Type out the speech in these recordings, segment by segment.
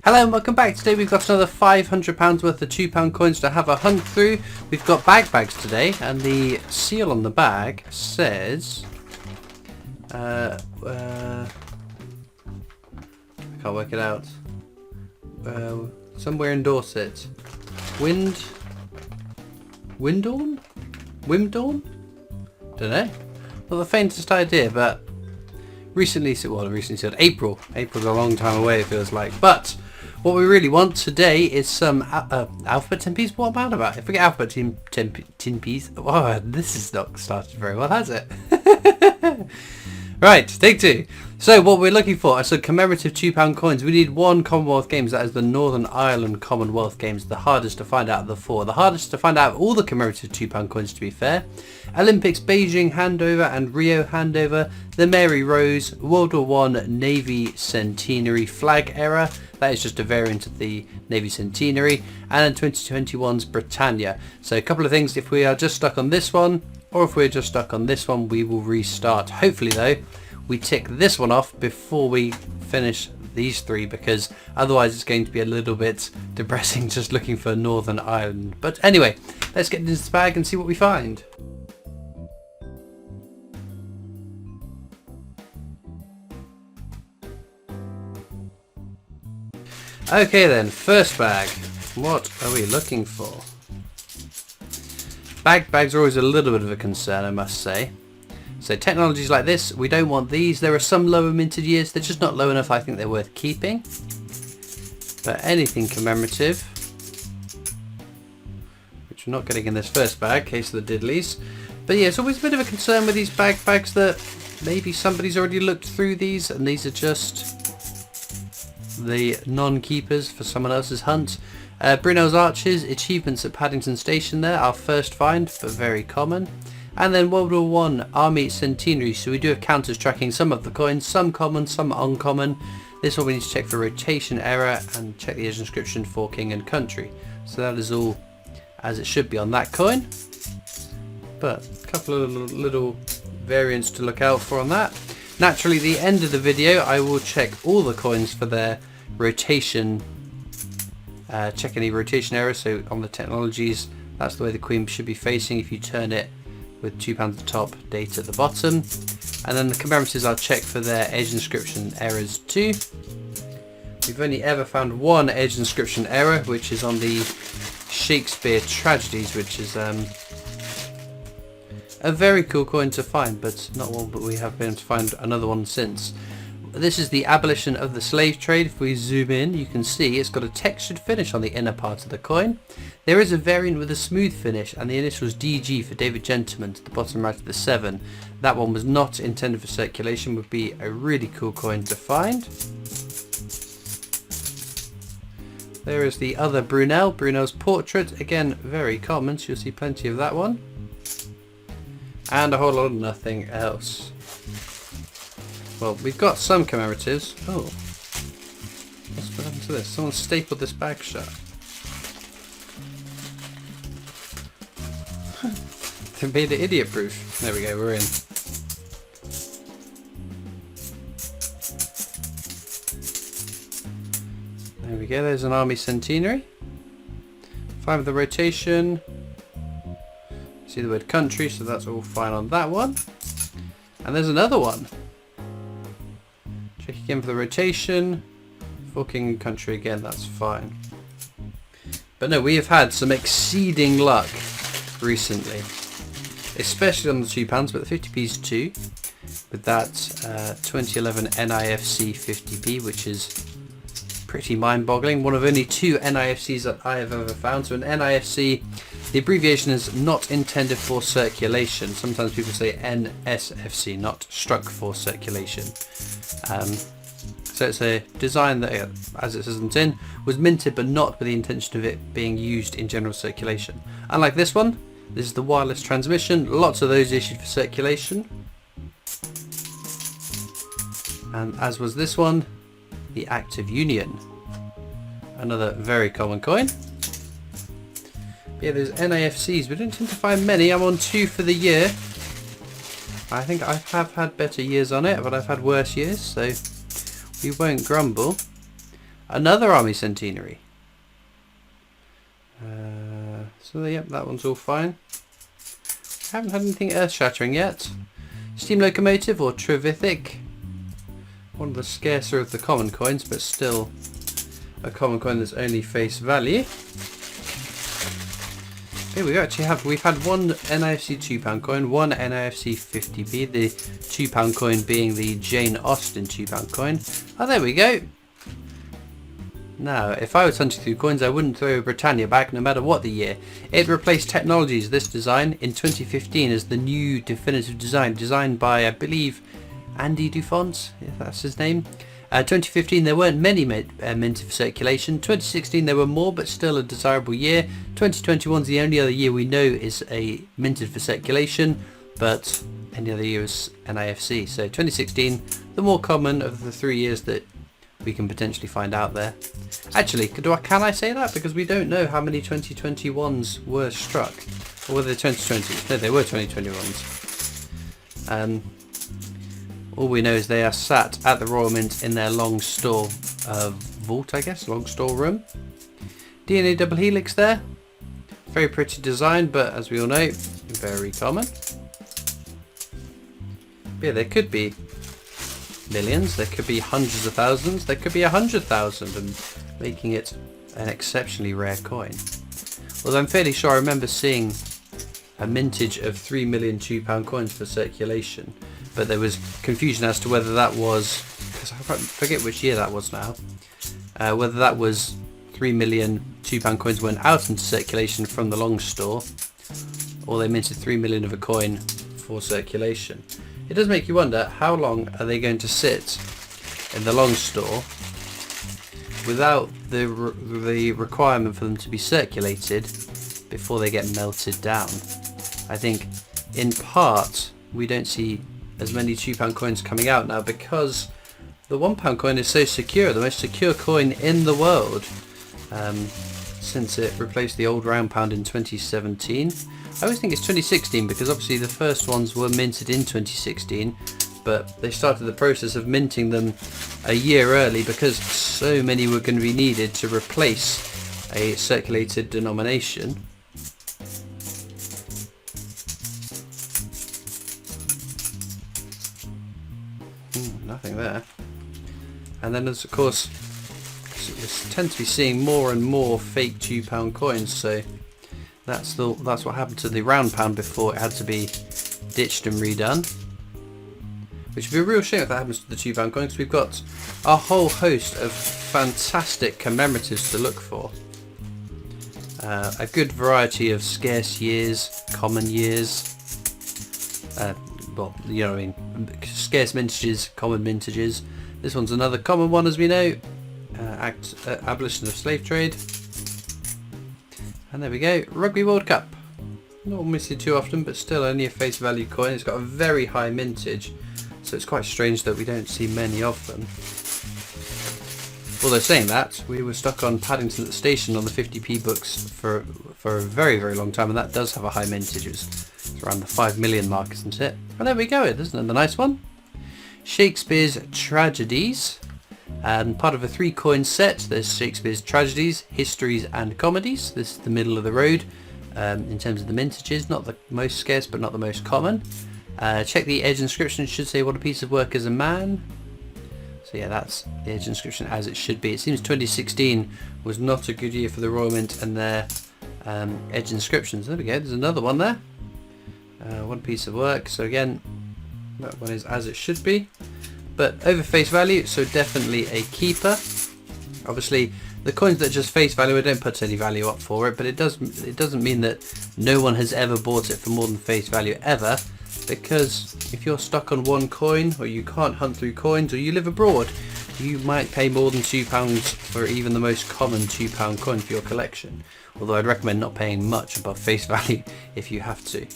Hello and welcome back. Today we've got another £500 worth of £2 coins to have a hunt through. We've got bags today, and the seal on the bag says I can't work it out. Somewhere in Dorset. Wimdawn? Don't know. Not the faintest idea, but recently said April. April's a long time away, it feels like. But what we really want today is some alphabet 10p's. What am I about? If we get alphabet 10p's, oh, this is not started very well, has it? Right, take two. So what we're looking for are some commemorative £2 coins. We need one Commonwealth Games, that is the Northern Ireland Commonwealth Games, the hardest to find out of the four. The hardest to find out of all the commemorative £2 coins, to be fair. Olympics Beijing handover and Rio handover, the Mary Rose, World War I Navy Centenary flag era, that is just a variant of the Navy Centenary, and then 2021's Britannia. So a couple of things, if we are just stuck on this one, or if we're just stuck on this one, we will restart. Hopefully though, we tick this one off before we finish these three, because otherwise it's going to be a little bit depressing just looking for Northern Ireland. But anyway, let's get into this bag and see what we find. Okay then, first bag. What are we looking for? Bags are always a little bit of a concern, I must say. So technologies like this, we don't want these. There are some lower minted years, they're just not low enough I think they're worth keeping. But anything commemorative, which we're not getting in this first bag, case of the diddlies. But yeah, it's always a bit of a concern with these bags that maybe somebody's already looked through these and these are just the non-keepers for someone else's hunt. Brunel's Arches, achievements at Paddington Station there, our first find, but very common. And then World War I Army Centenary, so we do have counters tracking some of the coins, some common, some uncommon. This one we need to check for rotation error and check the age inscription for King and Country. So that is all as it should be on that coin. But a couple of little variants to look out for on that. Naturally, at the end of the video I will check all the coins for their rotation, check any rotation errors. So on the technologies, that's the way the Queen should be facing if you turn it with £2 at the top, date at the bottom. And then the commemoratives I'll check for their edge inscription errors too. We've only ever found one edge inscription error, which is on the Shakespeare tragedies, which is a very cool coin to find, but not one, but we have been able to find another one since. This is the abolition of the slave trade. If we zoom in, you can see it's got a textured finish on the inner part of the coin. There is a variant with a smooth finish, and the initials DG for David Gentleman to the bottom right of the 7. That one was not intended for circulation, would be a really cool coin to find. There is the other Brunel's portrait, again very common, so you'll see plenty of that one. And a whole lot of nothing else. Well, we've got some commemoratives. Oh, what's happened to this? Someone stapled this bag shut. They made it idiot proof. There we go, we're in. There we go, there's an Army Centenary. Fine with the rotation. See the word country, so that's all fine on that one. And there's another one. Check again for the rotation. For King and Country again, that's fine. But no, we have had some exceeding luck recently. Especially on the £2, but the 50p's too. With that 2011 NIFC 50p, which is pretty mind-boggling. One of only two NIFCs that I have ever found. So an NIFC, the abbreviation is not intended for circulation. Sometimes people say NSFC, not struck for circulation. So it's a design that, as it says on the tin, was minted but not with the intention of it being used in general circulation. Unlike this one, this is the wireless transmission. Lots of those issued for circulation. And as was this one, the Act of Union. Another very common coin. But yeah, there's NIFCs. We don't tend to find many. I'm on 2 for the year. I think I have had better years on it, but I've had worse years, so we won't grumble. Another army centenary. So yep, that one's all fine. Haven't had anything earth-shattering yet. Steam locomotive or Trevithick. One of the scarcer of the common coins, but still a common coin that's only face value. Here we actually have, we've had one NIFC £2 coin, one NIFC 50p, the £2 coin being the Jane Austen £2 coin. Oh, there we go. Now, if I was hunting through coins, I wouldn't throw Britannia back no matter what the year. It replaced Technologies, this design, in 2015 as the new definitive design, designed by, I believe, Andy Dufont, if that's his name. 2015 there weren't many minted for circulation. 2016 there were more, but still a desirable year. 2021 is the only other year we know is a minted for circulation, but any other year is NIFC. So 2016, the more common of the 3 years that we can potentially find out there. Actually, can I say that? Because we don't know how many 2021s were struck. Or were they 2020s? No, they were 2021s. All we know is they are sat at the Royal Mint in their long store vault, I guess, long store room. DNA double helix there. Very pretty design, but as we all know, very common. But yeah, there could be millions, there could be hundreds of thousands, there could be 100,000, and making it an exceptionally rare coin. Although I'm fairly sure I remember seeing a mintage of 3 million £2 coins for circulation, but there was confusion as to whether that was, because I forget which year that was now, whether that was 3 million £2 coins went out into circulation from the long store, or they minted 3 million of a coin for circulation. It does make you wonder, how long are they going to sit in the long store without the requirement for them to be circulated before they get melted down? I think in part we don't see as many £2 coins coming out now because the £1 coin is so secure, the most secure coin in the world, since it replaced the old round pound in 2017. I always think it's 2016 because obviously the first ones were minted in 2016, but they started the process of minting them a year early because so many were going to be needed to replace a circulated denomination. Nothing there. And then there's, of course, we tend to be seeing more and more fake £2 coins, so that's what happened to the round pound before it had to be ditched and redone. Which would be a real shame if that happens to the £2 coin, because we've got a whole host of fantastic commemoratives to look for. A good variety of scarce years, common years, well, you know what I mean, scarce mintages, common mintages. This one's another common one, as we know, abolition of slave trade. And there we go, Rugby World Cup. Not missed too often, but still only a face value coin. It's got a very high mintage, so it's quite strange that we don't see many of them. Although saying that, we were stuck on Paddington at the Station on the 50p books for a very, very long time, and that does have a high mintage. It's around the 5 million mark, isn't it? And there we go, isn't it the nice one? Shakespeare's Tragedies. Part of a 3-coin set. There's Shakespeare's Tragedies, Histories and Comedies. This is the middle of the road in terms of the mintages. Not the most scarce, but not the most common. Check the edge inscription. It should say what a piece of work is a man. So yeah, that's the edge inscription as it should be. It seems 2016 was not a good year for the Royal Mint and their edge inscriptions. There we go, there's another one there. One piece of work. So again, that one is as it should be. But over face value, so definitely a keeper. Obviously, the coins that just face value, I don't put any value up for it, but it doesn't mean that no one has ever bought it for more than face value ever. Because if you're stuck on one coin, or you can't hunt through coins, or you live abroad, you might pay more than £2 for even the most common £2 coin for your collection. Although I'd recommend not paying much above face value if you have to.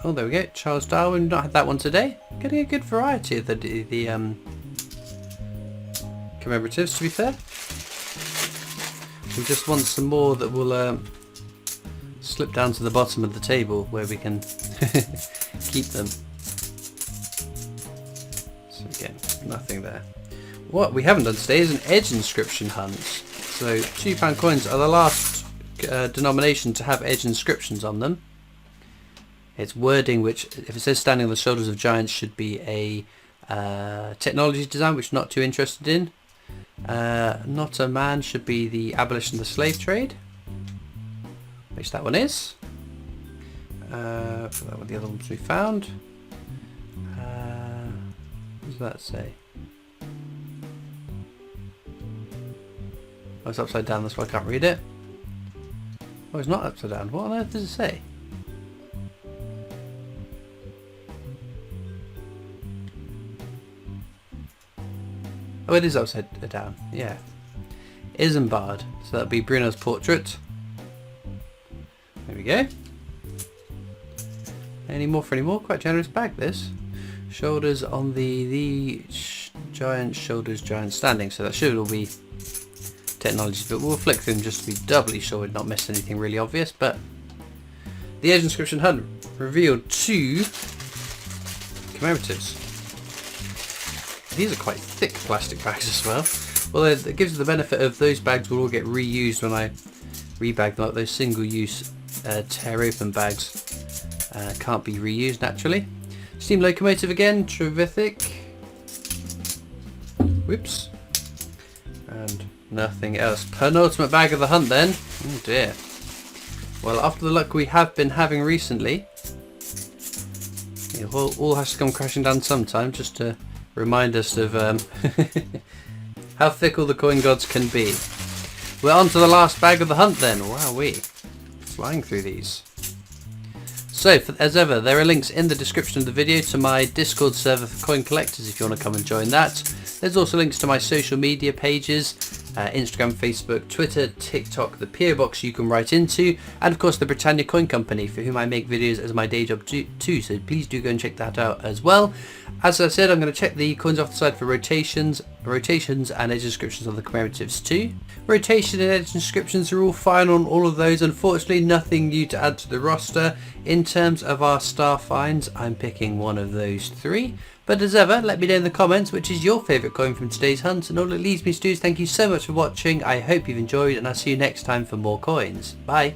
Oh, there we go, Charles Darwin. We've not had that one today. Getting a good variety of the commemoratives, to be fair. We just want some more that will slip down to the bottom of the table where we can keep them. So again, nothing there. What we haven't done today is an edge inscription hunt. So £2 coins are the last denomination to have edge inscriptions on them. It's wording which, if it says standing on the shoulders of giants, should be a technology design, which I'm not too interested in. Not a man should be the abolition of the slave trade, which that one is. For that one, the other ones we found. What does that say? Oh, it's upside down, that's why I can't read it. Oh, it's not upside down. What on earth does it say? Oh, it is upside down, yeah. Isambard, so that'll be Bruno's portrait. There we go. Any more for any more? Quite generous bag, this. Shoulders on the giant shoulders, giant standing, so that should all be technology, but we'll flick through them just to be doubly sure we've not missed anything really obvious. But the edge inscription hunt revealed 2 commemoratives. These are quite thick plastic bags as well. Well, it gives the benefit of those bags will all get reused when I rebag them. Like those single-use tear open bags can't be reused naturally. Steam locomotive again, terrific. Whoops. And nothing else. Penultimate bag of the hunt then. Oh dear. Well, after the luck we have been having recently, it all has to come crashing down sometime, just to remind us of how fickle the coin gods can be. We're on to the last bag of the hunt then. Wowee. Flying through these. So, as ever, there are links in the description of the video to my Discord server for coin collectors if you want to come and join that. There's also links to my social media pages, Instagram, Facebook, Twitter, TikTok, the PO box you can write into, and of course the Britannia Coin Company, for whom I make videos as my day job too, so please do go and check that out as well. As I said, I'm going to check the coins off the side for rotations and edge inscriptions on the commemoratives too. Rotation and edge inscriptions are all fine on all of those. Unfortunately, nothing new to add to the roster. In terms of our star finds, I'm picking one of those 3. But as ever, let me know in the comments which is your favourite coin from today's hunt, and all it leaves me to do is thank you so much for watching. I hope you've enjoyed, and I'll see you next time for more coins. Bye!